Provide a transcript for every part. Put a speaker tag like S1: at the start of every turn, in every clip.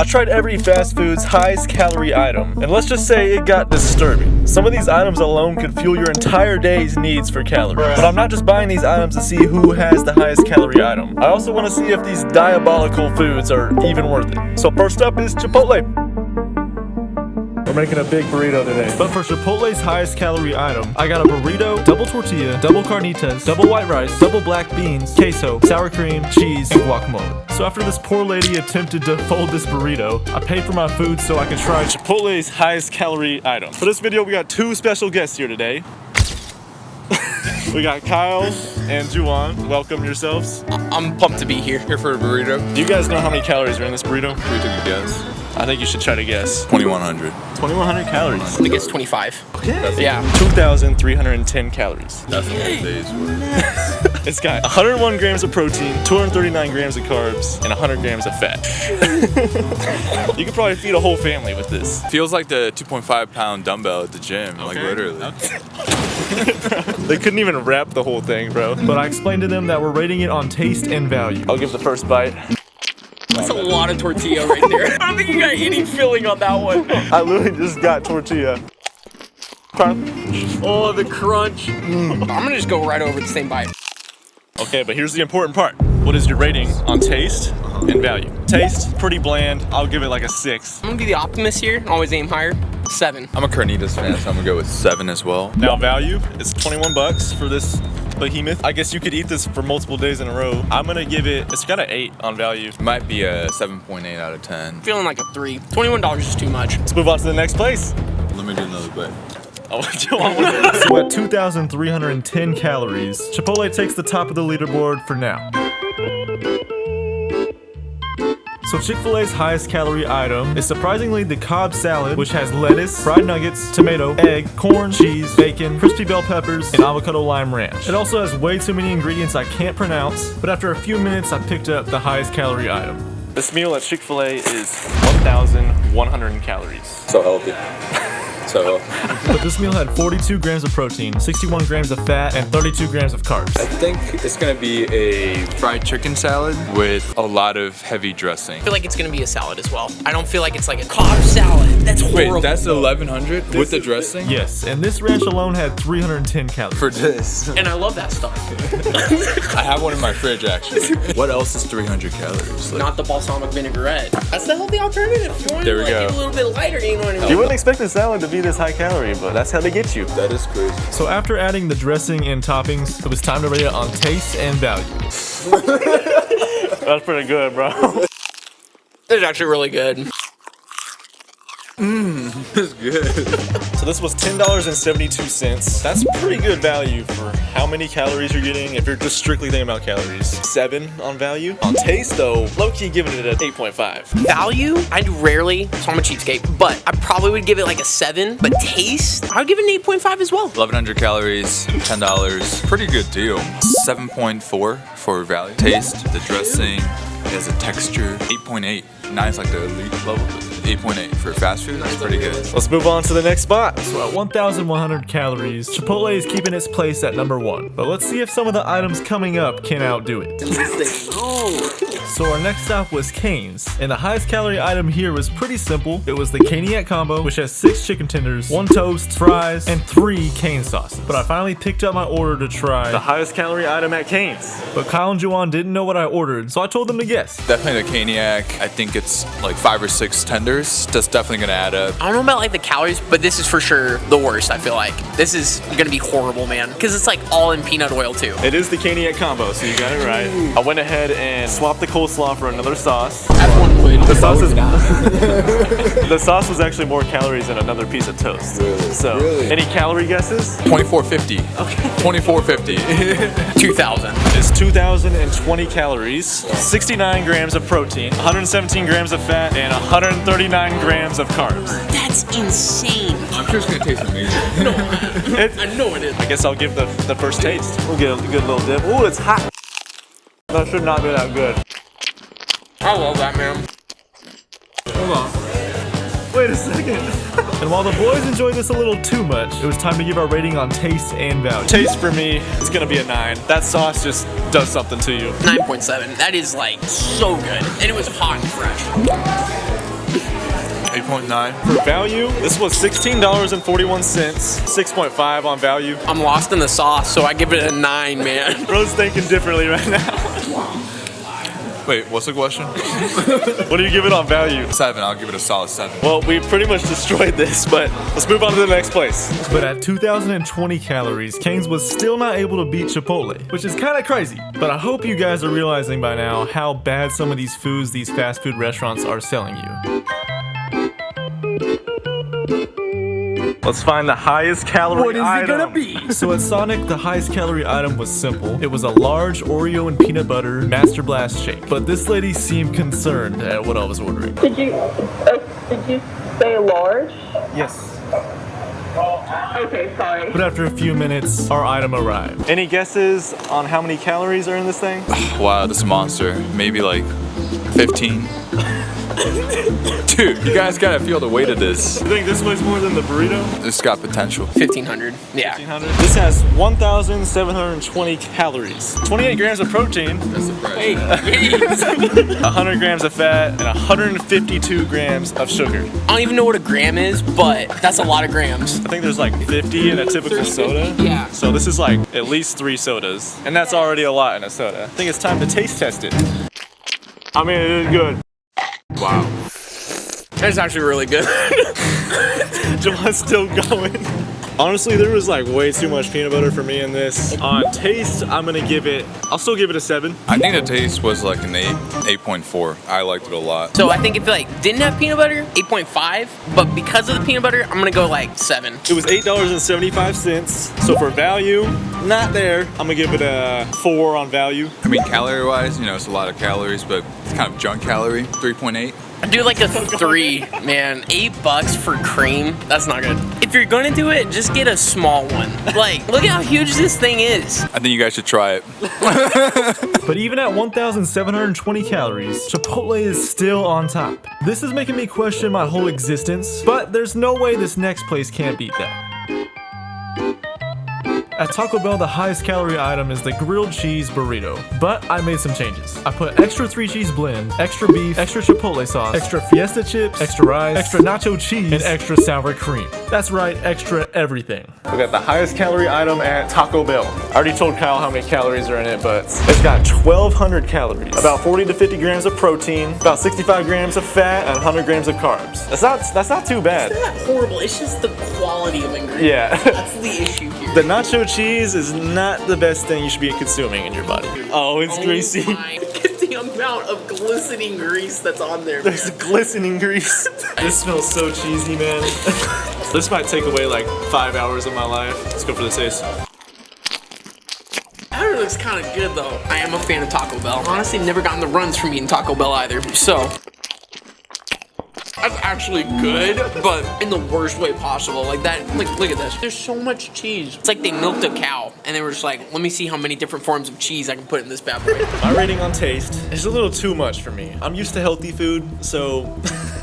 S1: tried every fast food's highest calorie item, and let's just say it got disturbing. Some of these items alone could fuel your entire day's needs for calories. But I'm not just buying these items to see who has the highest calorie item. I also want to see if these diabolical foods are even worth it. So first up is Chipotle. We're making a big burrito today. But for Chipotle's highest calorie item, I got a burrito, double tortilla, double carnitas, double white rice, double black beans, queso, sour cream, cheese, and guacamole. So after this poor lady attempted to fold this burrito, I paid for my food so I could try Chipotle's highest calorie item. For this video, we got two special guests here today. We got Kyle and Juwan. Welcome yourselves.
S2: I'm pumped to be here for a burrito.
S1: Do you guys know how many calories are in this burrito?
S3: Can we take a guess?
S1: I think you should try to guess.
S3: 2,100.
S1: 2,100 calories.
S2: I think it's 25. Yeah.
S1: 2,310 calories.
S3: That's the whole day's worth.
S1: It's got 101 grams of protein, 239 grams of carbs, and 100 grams of fat. You could probably feed a whole family with this.
S3: Feels like the 2.5-pound dumbbell at the gym, like literally.
S1: They couldn't even wrap the whole thing, bro. But I explained to them that we're rating it on taste and value. I'll give the first bite.
S2: That's a lot of tortilla right there. I don't think you got any filling on that one.
S1: I literally just got tortilla.
S2: Oh, the crunch. I'm gonna just go right over the same bite.
S1: Okay, but here's the important part. What is your rating on taste and value? Taste, pretty bland. I'll give it like a 6.
S2: I'm gonna be the optimist here. Always aim higher. 7.
S3: I'm a carnitas fan, so I'm gonna go with 7 as well.
S1: Now value, it's 21 bucks for this behemoth. I guess you could eat this for multiple days in a row. I'm gonna give it, it's got an 8 on value.
S3: Might be a 7.8 out of 10.
S2: Feeling like a 3. $21 is too much.
S1: Let's move on to the next place.
S3: Let me do another bite.
S1: Oh, so at 2,310 calories, Chipotle takes the top of the leaderboard for now. So Chick-fil-A's highest calorie item is surprisingly the Cobb salad, which has lettuce, fried nuggets, tomato, egg, corn, cheese, bacon, crispy bell peppers, and avocado lime ranch. It also has way too many ingredients I can't pronounce, but after a few minutes I picked up the highest calorie item. This meal at Chick-fil-A is 1,100 calories.
S3: So healthy. So
S1: But this meal had 42 grams of protein, 61 grams of fat, and 32 grams of carbs.
S3: I think it's gonna be a fried chicken salad with a lot of heavy dressing.
S2: I feel like it's gonna be a salad as well. I don't feel like it's like a Cobb salad. That's horrible.
S3: Wait, that's 1,100 with the dressing?
S1: Yes, and this ranch alone had 310 calories.
S3: For this.
S2: And I love that stuff.
S3: I have one in my fridge actually. What else is 300 calories? Like,
S2: Not the balsamic vinaigrette. That's the healthy alternative. If you want to
S3: There we
S2: like,
S3: go.
S2: get a little bit lighter, you know what I mean?
S1: You wouldn't expect a salad to be this high calorie, but that's how they get you.
S3: that is crazy.
S1: So after adding the dressing and toppings, it was time to rate it on taste and value. That's pretty good, bro.
S2: It's actually really good.
S3: That's good.
S1: So this was $10.72. That's pretty good value for how many calories you're getting if you're just strictly thinking about calories. 7 on value. On taste though, low-key giving it an 8.5.
S2: Value, I'd rarely, so I'm a cheapskate, but I probably would give it like a 7. But taste, I would give it an 8.5 as well.
S3: 1,100 calories, $10. Pretty good deal. 7.4 for value. Taste, the dressing, it has a texture. 8.8. 9 is like the elite level. 8.8 for fast food. That's pretty good.
S1: Let's move on to the next spot. So at 1,100 calories, Chipotle is keeping its place at number 1. But let's see if some of the items coming up can outdo it. So our next stop was Cane's, and the highest calorie item here was pretty simple. It was the Caniac combo, which has 6 chicken tenders, 1 toast, fries, and 3 cane sauces. But I finally picked up my order to try the highest calorie item at Cane's. But Kyle and Juwan didn't know what I ordered, so I told them to guess.
S3: Definitely the Caniac. I think it's like 5 or 6 tenders. That's definitely gonna add up.
S2: I don't know about like the calories, but this is for sure the worst, I feel like. This is gonna be horrible, man. Because it's like all in peanut oil too.
S1: It is the Caniac combo, so you got it right. I went ahead and swapped the coleslaw for another sauce.
S2: That's one would.
S1: The sauce is the sauce was actually more calories than another piece of toast.
S3: Really?
S1: So,
S3: Really?
S1: any calorie guesses?
S3: 2450. Okay. 2450.
S2: 2,000.
S1: It's 2,020 calories, 69 grams of protein, 117 grams of fat, and 139 grams of carbs.
S2: That's insane.
S3: I'm sure it's gonna taste amazing.
S2: I know it is.
S1: I guess I'll give the first taste. We'll get a good little dip. Ooh, it's hot. That should not be that good.
S2: I love that, man.
S3: Hold on.
S1: Wait a second. And while the boys enjoy this a little too much, it was time to give our rating on taste and value. Taste for me is gonna be a 9. That sauce just does something to you.
S2: 9.7. That is like so good. And it was hot and fresh.
S3: 8.9.
S1: For value, this was $16.41, 6.5 on value.
S2: I'm lost in the sauce, so I give it a 9, man.
S1: Bro's thinking differently right now.
S3: Wait, what's the question?
S1: What do you give it on value?
S3: 7. I'll give it a solid 7.
S1: Well, we pretty much destroyed this, but let's move on to the next place. But at 2,020 calories, Cane's was still not able to beat Chipotle, which is kind of crazy. But I hope you guys are realizing by now how bad some of these foods these fast food restaurants are selling you. Let's find the highest calorie item. What is it gonna be? So at Sonic, the highest calorie item was simple. It was a large Oreo and peanut butter Master Blast shake. But this lady seemed concerned at what I was ordering.
S4: Did you say large?
S1: Yes.
S4: Okay, sorry.
S1: But after a few minutes, our item arrived. Any guesses on how many calories are in this thing?
S3: Wow, this monster. Maybe like 15. Dude, you guys gotta feel the weight of this.
S1: You think this weighs more than the burrito?
S3: This got potential.
S2: 1,500. Yeah.
S1: 1,500? This has 1,720 calories, 28 grams of protein,
S3: That's the price.
S2: Hey,
S1: 100 grams of fat, and 152 grams of sugar.
S2: I don't even know what a gram is, but that's a lot of grams.
S1: I think there's like 50 in a typical soda.
S2: Yeah.
S1: So this is like at least 3 sodas, and that's already a lot in a soda. I think it's time to taste test it. I mean, it is good.
S3: Wow.
S2: That's actually really good.
S1: Jamal's still going. Honestly, there was like way too much peanut butter for me in this. On taste, I'll still give it a 7.
S3: I think the taste was like an 8.4. I liked it a lot.
S2: So I think if it like didn't have peanut butter, 8.5. But because of the peanut butter, I'm gonna go like 7.
S1: It was $8.75. So for value, not there. I'm gonna give it a 4 on value.
S3: I mean, calorie-wise, you know, it's a lot of calories, but it's kind of junk calorie. 3.8.
S2: I do like a 3, man. $8 for cream, that's not good. If you're gonna do it, just get a small one. Like, look at how huge this thing is.
S3: I think you guys should try it.
S1: But even at 1,720 calories, Chipotle is still on top. This is making me question my whole existence, but there's no way this next place can't beat that. At Taco Bell, the highest calorie item is the grilled cheese burrito, but I made some changes. I put extra 3-cheese blend, extra beef, extra Chipotle sauce, extra Fiesta chips, extra rice, extra nacho cheese, and extra sour cream. That's right, extra everything. We got the highest calorie item at Taco Bell. I already told Kyle how many calories are in it, but it's got 1,200 calories, about 40 to 50 grams of protein, about 65 grams of fat, and 100 grams of carbs. That's not too bad.
S2: It's not horrible, it's just the quality of ingredients.
S1: Yeah.
S2: That's the issue here.
S1: The nacho cheese is not the best thing you should be consuming in your body. Oh, it's greasy.
S2: Look at the amount of glistening grease that's on there.
S1: There's glistening grease. This smells so cheesy, man. This might take away like 5 hours of my life. Let's go for the taste.
S2: That looks kind of good though. I am a fan of Taco Bell. Honestly, never gotten the runs from eating Taco Bell either. So that's actually good, but in the worst way possible. Like that, like look at this. There's so much cheese. It's like they milked a cow and they were just like, let me see how many different forms of cheese I can put in this bad boy.
S1: My rating on taste is a little too much for me. I'm used to healthy food, so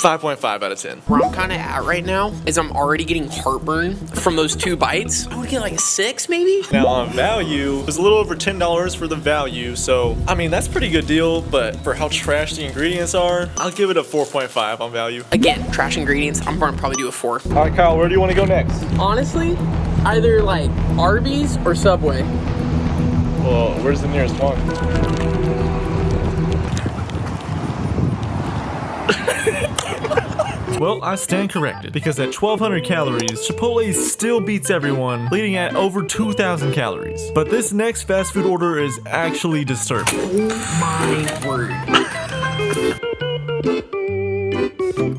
S1: 5.5 out of 10.
S2: Where I'm kind of at right now is I'm already getting heartburn from those 2 bites. I would get like a 6 maybe.
S1: Now on value, it was a little over $10 for the value, so I mean that's a pretty good deal, but for how trash the ingredients are, I'll give it a 4.5 on value.
S2: Again, trash ingredients, I'm gonna probably do a 4.
S1: All right, Kyle, where do you want to go next?
S2: Honestly, either like Arbys or Subway.
S1: Well, where's the nearest one? Well, I stand corrected, because at 1,200 calories, Chipotle still beats everyone, leading at over 2,000 calories. But this next fast food order is actually disturbing.
S2: Oh my word.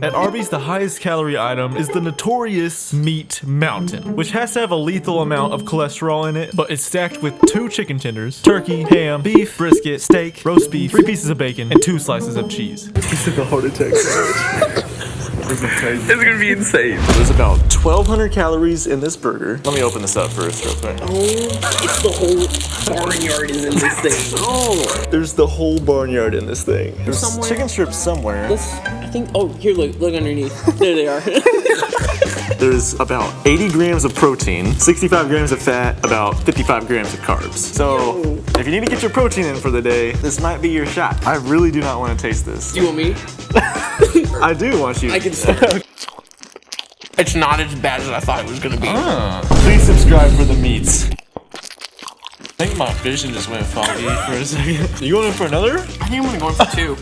S1: At Arbys, the highest calorie item is the notorious Meat Mountain, which has to have a lethal amount of cholesterol in it, but it's stacked with 2 chicken tenders, turkey, ham, beef, brisket, steak, roast beef, 3 pieces of bacon, and 2 slices of cheese. He took a heart attack.
S2: It's gonna be insane.
S1: There's about 1,200 calories in this burger. Let me open this up first real quick.
S2: Oh, it's the whole barnyard is in this thing. Oh.
S1: There's the whole barnyard in this thing. There's
S2: Somewhere.
S1: chicken strips somewhere.
S2: Let's think. Oh, here, look underneath. There they are.
S1: There's about 80 grams of protein, 65 grams of fat, about 55 grams of carbs. So if you need to get your protein in for the day, this might be your shot. I really do not want to taste this.
S2: Do you want me?
S1: I do want you.
S2: I can see. It's not as bad as I thought it was gonna be.
S1: Please subscribe for the meats. I think my vision just went foggy for a second. You going in for another?
S2: I think I'm gonna go in for 2.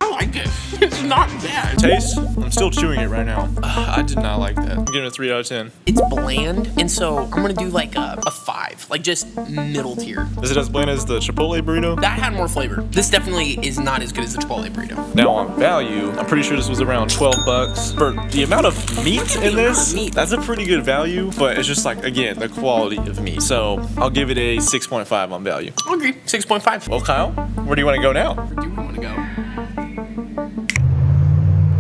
S2: I like it. It's not bad.
S1: Taste? I'm still chewing it right now. I did not like that. I'm giving it a 3 out of 10.
S2: It's bland, and so I'm gonna do like a 5, like just middle tier.
S1: Is it as bland as the Chipotle burrito?
S2: That had more flavor. This definitely is not as good as the Chipotle burrito.
S1: Now on value, I'm pretty sure this was around 12 bucks. For the amount of meat in this, that's a pretty good value, but it's just like, again, the quality of meat. So I'll give it a 6.5 on value.
S2: I agree. 6.5.
S1: Well, Kyle, where do you want to go now?
S2: Where do we want to go?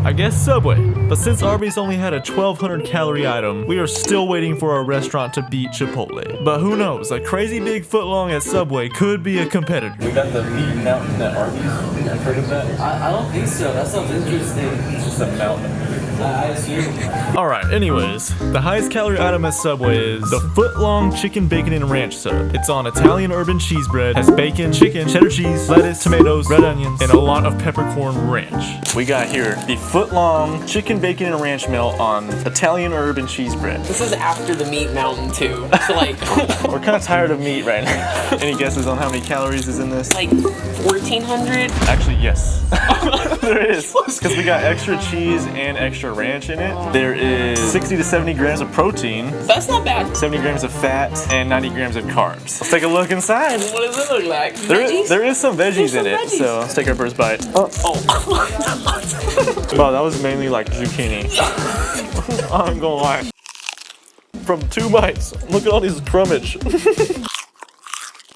S1: I guess Subway. But since Arbys only had a 1,200 calorie item, we are still waiting for our restaurant to beat Chipotle. But who knows, a crazy big footlong at Subway could be a competitor. We got the meat mountain at Arbys. I've heard of that.
S5: I don't think so. That sounds interesting.
S1: It's just a mountain of meat.
S5: I assume.
S1: Alright, anyways, the highest calorie item at Subway is the foot-long chicken bacon and ranch sub. It's on Italian urban cheese bread, has bacon, chicken, cheddar cheese, lettuce, tomatoes, red onions, and a lot of peppercorn ranch. We got here the foot-long chicken bacon and ranch melt on Italian urban cheese bread.
S2: This is after the meat mountain too. So like,
S1: We're kind of tired of meat right now. Any guesses on how many calories is in this?
S2: like 1,400.
S1: Actually, yes. There is. Because we got extra cheese and extra ranch in it. There is 60 to 70 grams of protein,
S2: That's not bad.
S1: 70 grams of fat, and 90 grams of carbs. Let's take a look inside.
S2: What does it look like?
S1: There is some veggies
S2: There's
S1: in
S2: some
S1: it,
S2: veggies.
S1: so let's take our first bite. Oh, wow, that was mainly like zucchini. I'm gonna lie. From 2 bites, look at all these crumbage.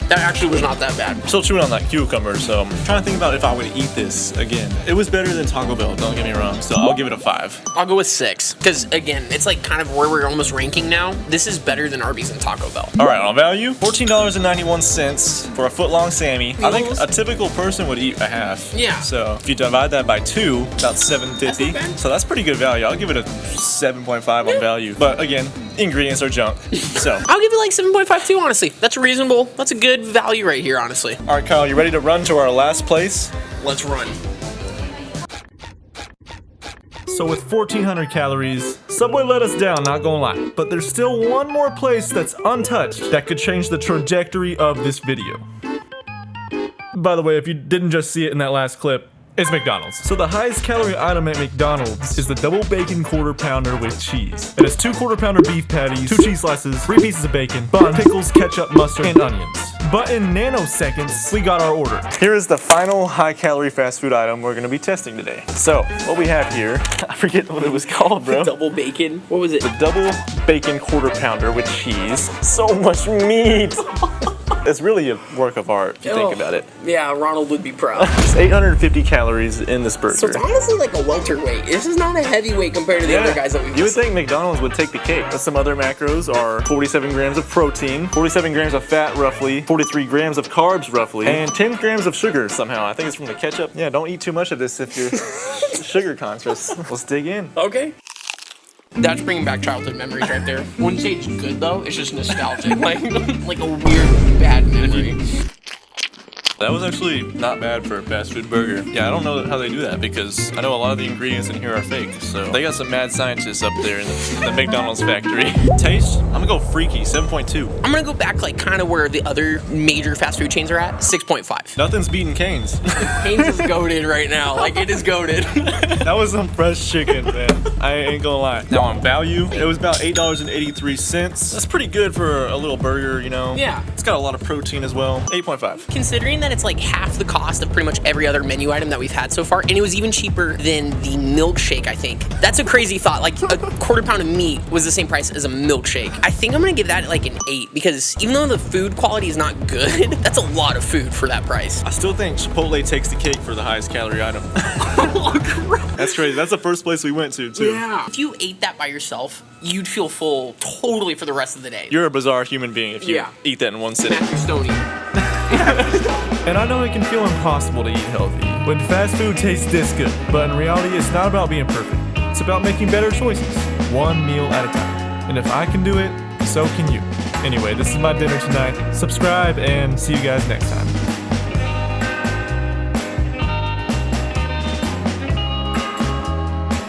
S2: That actually was not that bad.
S1: I'm still chewing on that cucumber, so I'm trying to think about if I would eat this again. It was better than Taco Bell, don't get me wrong, so I'll give it a 5.
S2: I'll go with 6. Because again, it's like kind of where we're almost ranking now. This is better than Arby's and Taco Bell.
S1: All right, on value, $14.91 for a foot-long Sammy. I think a typical person would eat a half.
S2: Yeah.
S1: So if you divide that by 2, about $7.50.
S2: That's not bad.
S1: So that's pretty good value. I'll give it a 7.5 on value. But again, ingredients are junk. So.
S2: I'll give it like 7.5 too, honestly. That's reasonable. That's a good value right here, honestly.
S1: All right, Kyle, you ready to run to our last place?
S2: Let's run.
S1: So with 1,400 calories, Subway let us down, not gonna lie. But there's still one more place that's untouched that could change the trajectory of this video. By the way, if you didn't just see it in that last clip, it's McDonald's. So the highest calorie item at McDonald's is the double bacon quarter pounder with cheese. It has 2 quarter pounder beef patties, 2 cheese slices, 3 pieces of bacon, bun, pickles, ketchup, mustard, and onions. But in nanoseconds, we got our order. Here is the final high calorie fast food item we're gonna be testing today. So what we have here, I forget what it was called, bro.
S2: Double bacon. What was it?
S1: The double bacon quarter pounder with cheese. So much meat. It's really a work of art if you think about it.
S2: Yeah, Ronald would be proud.
S1: It's 850 calories in this burger.
S2: So it's honestly like a welterweight. This is not a heavyweight compared to the other guys that we've
S1: You would
S2: seen.
S1: think McDonald's would take the cake. But some other macros are 47 grams of protein, 47 grams of fat roughly, 43 grams of carbs roughly, and 10 grams of sugar somehow. I think it's from the ketchup. Yeah, don't eat too much of this if you're sugar conscious. Let's dig in.
S2: Okay. That's bringing back childhood memories right there. Wouldn't say it's good though, it's just nostalgic. like a weird bad memory.
S3: That was actually not bad for a fast food burger. Yeah, I don't know how they do that because I know a lot of the ingredients in here are fake. So they got some mad scientists up there in the McDonald's factory. Taste, I'm gonna go freaky, 7.2.
S2: I'm gonna go back like kind of where the other major fast food chains are at, 6.5.
S1: Nothing's beating Cane's.
S2: Cane's is goated right now. Like it is goated.
S1: That was some fresh chicken, man. I ain't gonna lie. Now on value, it was about $8.83. That's pretty good for a little burger, you know?
S2: Yeah.
S1: It's got a lot of protein as well. 8.5.
S2: Considering that it's like half the cost of pretty much every other menu item that we've had so far, and it was even cheaper than the milkshake, I think. That's a crazy thought. Like a quarter pound of meat was the same price as a milkshake. I think I'm gonna give that like an 8 because even though the food quality is not good, that's a lot of food for that price.
S1: I still think Chipotle takes the cake for the highest calorie item. That's crazy. That's the first place we went to, too.
S2: Yeah. If you ate that by yourself, you'd feel full totally for the rest of the day.
S1: You're a bizarre human being if you eat that in one sitting.
S2: Matthew Stoney.
S1: And I know it can feel impossible to eat healthy, When fast food tastes this good, but in reality it's not about being perfect. It's about making better choices, one meal at a time. And if I can do it, so can you. Anyway, this is my dinner tonight. Subscribe and see you guys next time.